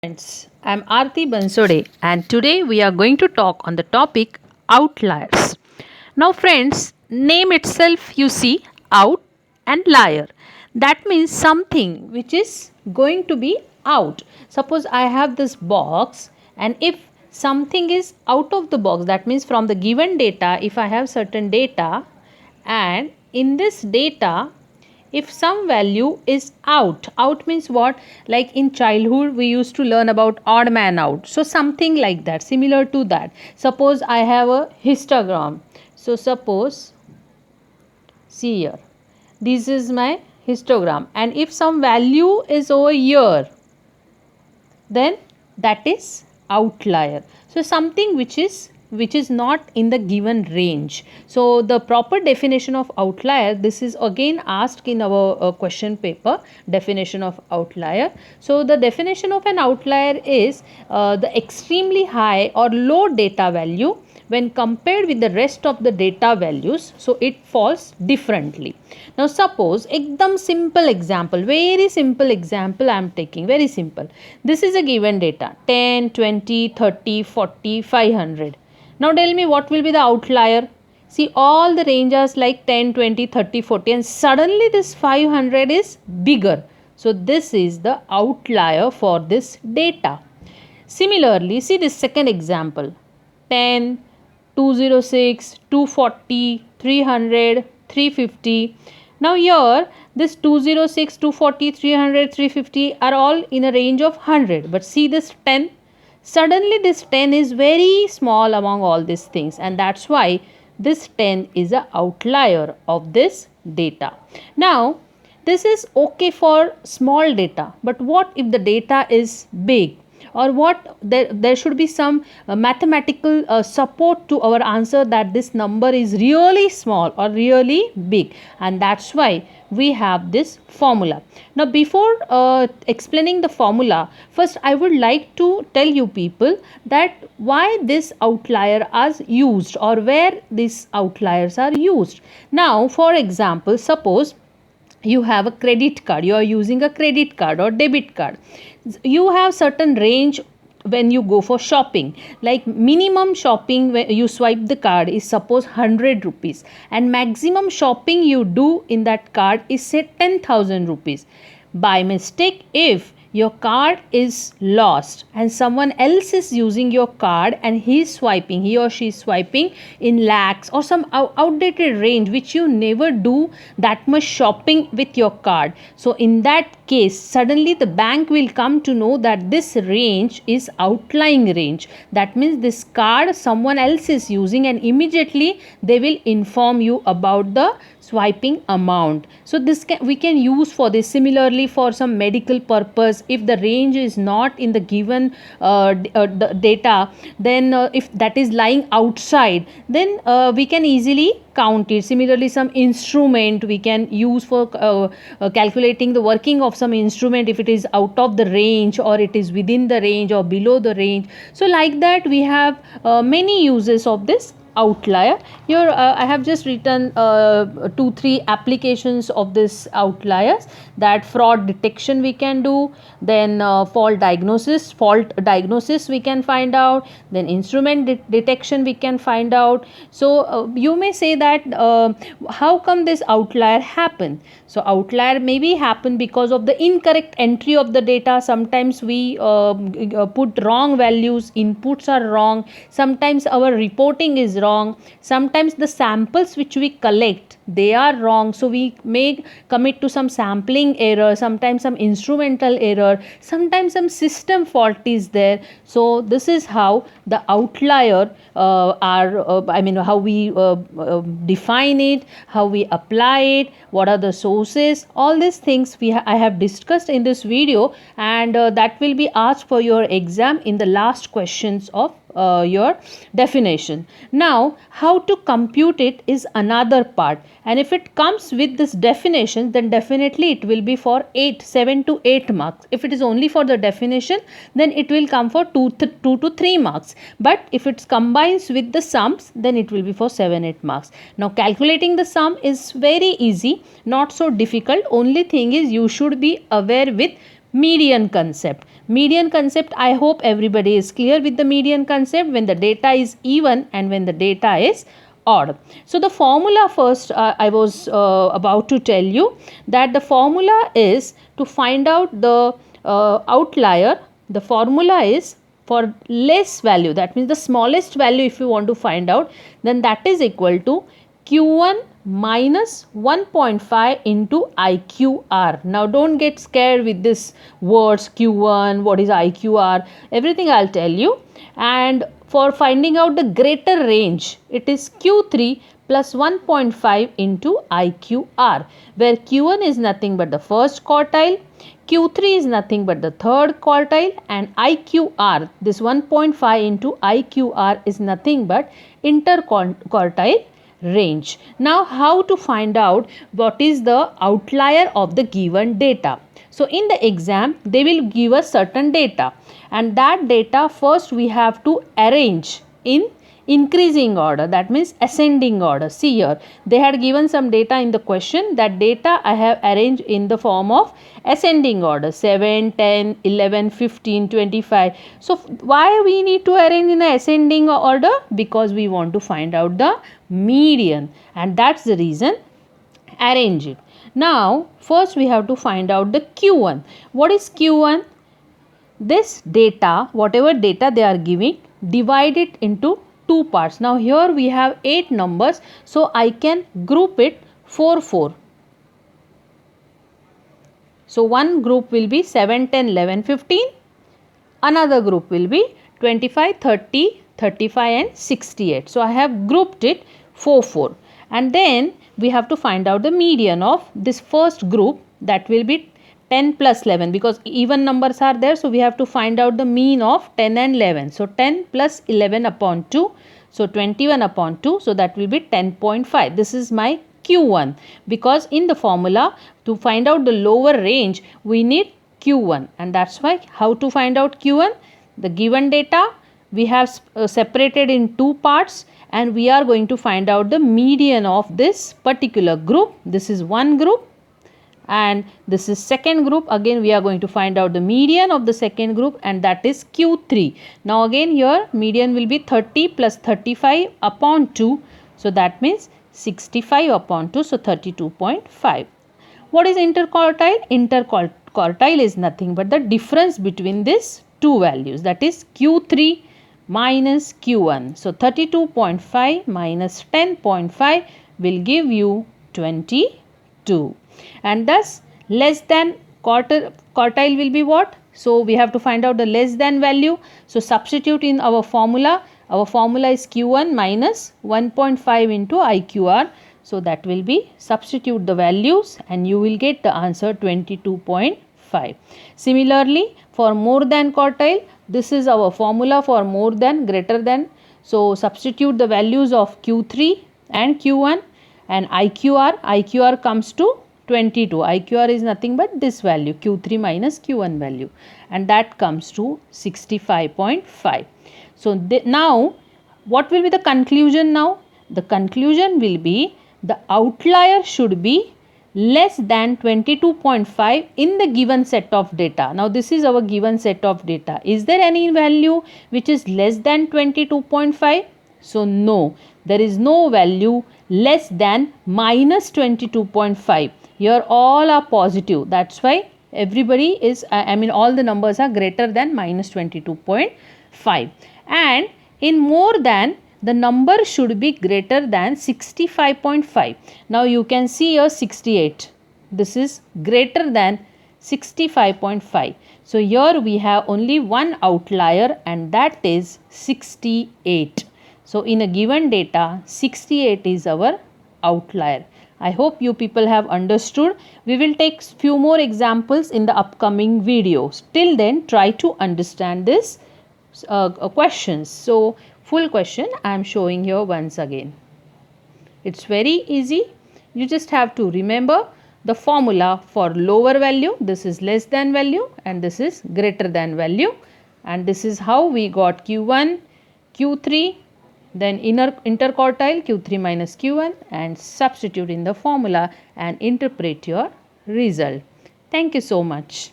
Friends, I'm Aarti Bansode and today we are going to talk on the topic outliers. Now friends, name itself you see out and liar. That means something which is going to be out. Suppose I have this box and if something is out of the box, that means from the given data, if I have certain data and in this data if some value is out means what, like in childhood we used to learn about odd man out, so something like that, similar to that. Suppose I have a histogram, so suppose, see here, this is my histogram and if some value is over here, then that is outlier. So something which is not in the given range. So the proper definition of outlier, this is again asked in our question paper, definition of outlier. So the definition of an outlier is the extremely high or low data value when compared with the rest of the data values, so it falls differently. Now suppose ekdam simple example, very simple example I am taking, very simple. This is a given data 10, 20, 30, 40, 500. Now tell me what will be the outlier. See, all the ranges like 10, 20, 30, 40 and suddenly this 500 is bigger. So this is the outlier for this data. Similarly, see this second example, 10, 206, 240, 300, 350. Now here this 206, 240, 300, 350 are all in a range of 100. But see this 10. Suddenly this 10 is very small among all these things, and that's why this 10 is an outlier of this data. Now this is okay for small data, but what if the data is big? Or what, there should be some mathematical support to our answer that this number is really small or really big, and that's why we have this formula. Now before explaining the formula, first I would like to tell you people that why this outlier is used or where these outliers are used. Now for example, suppose you have a credit card, you are using a credit card or debit card, you have certain range when you go for shopping, like minimum shopping when you swipe the card is suppose 100 rupees and maximum shopping you do in that card is say 10,000 rupees. By mistake, if your card is lost and someone else is using your card and he or she is swiping in lakhs or some outdated range which you never do that much shopping with your card, so in that case suddenly the bank will come to know that this range is outlying range, that means this card someone else is using and immediately they will inform you about the swiping amount. So this we can use for this. Similarly for some medical purpose, if the range is not in the given the data, then if that is lying outside, then we can easily count it. Similarly some instrument we can use for calculating the working of some instrument, if it is out of the range or it is within the range or below the range. So like that we have many uses of this outlier. Here I have just written 2-3 applications of this outliers, that fraud detection we can do, then fault diagnosis we can find out, then instrument detection we can find out. So you may say that how come this outlier happen? So outlier maybe happen because of the incorrect entry of the data. Sometimes we put wrong values, inputs are wrong, sometimes our reporting is wrong, sometimes the samples which we collect they are wrong, so we may commit to some sampling error, sometimes some instrumental error, sometimes some system fault is there. So this is how the outlier how we define it, how we apply it, what are the sources, all these things I have discussed in this video, and that will be asked for your exam in the last questions of your definition. Now how to compute it is another part, and if it comes with this definition then definitely it will be for 7 to 8 marks. If it is only for the definition then it will come for 2 to 3 marks, but if it combines with the sums then it will be for 7-8 marks. Now calculating the sum is very easy, not so difficult, only thing is you should be aware with median concept. Median concept, I hope everybody is clear with the median concept, when the data is even and when the data is odd. So the formula first, I was about to tell you that the formula is to find out the outlier. The formula is for less value, that means the smallest value if you want to find out, then that is equal to Q1 minus 1.5 into IQR. Now don't get scared with this words Q1, what is IQR, everything I'll tell you. And for finding out the greater range, it is Q3 plus 1.5 into IQR, where Q1 is nothing but the first quartile, Q3 is nothing but the third quartile, and IQR, this 1.5 into IQR is nothing but interquartile range. Now how to find out what is the outlier of the given data? So in the exam they will give us certain data, and that data first we have to arrange in increasing order, that means ascending order. See here, they had given some data in the question. That data I have arranged in the form of ascending order, 7, 10, 11, 15, 25. So why we need to arrange in a ascending order? Because we want to find out the median, and that's the reason arrange it. Now first we have to find out the Q1. What is Q1? This data, whatever data they are giving, divide it into two parts. Now here we have 8 numbers, so I can group it 4 4. So one group will be 7, 10, 11, 15. Another group will be 25, 30, 35 and 68. So I have grouped it 4 4. And then we have to find out the median of this first group, that will be 10 plus 11, because even numbers are there, so we have to find out the mean of 10 and 11. So 10 plus 11 upon 2, so 21 upon 2, so that will be 10.5. This is my Q1, because in the formula to find out the lower range we need Q1, and that's why how to find out Q1? The given data we have separated in two parts, and we are going to find out the median of this particular group. This is one group and this is second group. Again we are going to find out the median of the second group, and that is Q3. Now again here median will be 30 plus 35 upon 2, so that means 65 upon 2, so 32.5. What is interquartile? Interquartile is nothing but the difference between these two values, that is Q3 minus Q1. So 32.5 minus 10.5 will give you 22. And thus less than quartile will be what? So we have to find out the less than value. So substitute in our formula. Our formula is Q1 minus 1.5 into IQR. So that will be, substitute the values and you will get the answer 22.5. Similarly for more than quartile, this is our formula for more than, greater than. So substitute the values of Q3 and Q1 and IQR. IQR comes to 22. IQR is nothing but this value, Q3 minus Q1 value, and that comes to 65.5. So now what will be the conclusion now? The conclusion will be the outlier should be less than 22.5 in the given set of data. Now this is our given set of data. Is there any value which is less than 22.5? So no, there is no value less than minus 22.5. Here all are positive. That's why everybody is, all the numbers are greater than minus 22.5. And in more than, the number should be greater than 65.5. Now you can see here 68. This is greater than 65.5. So here we have only one outlier, and that is 68. So in a given data, 68 is our outlier. I hope you people have understood. We will take few more examples in the upcoming videos. Till then, try to understand this questions. So full question I am showing here once again. It's very easy. You just have to remember the formula for lower value. This is less than value and this is greater than value. And this is how we got Q1, Q3, then interquartile Q3 minus Q1, and substitute in the formula and interpret your result. Thank you so much.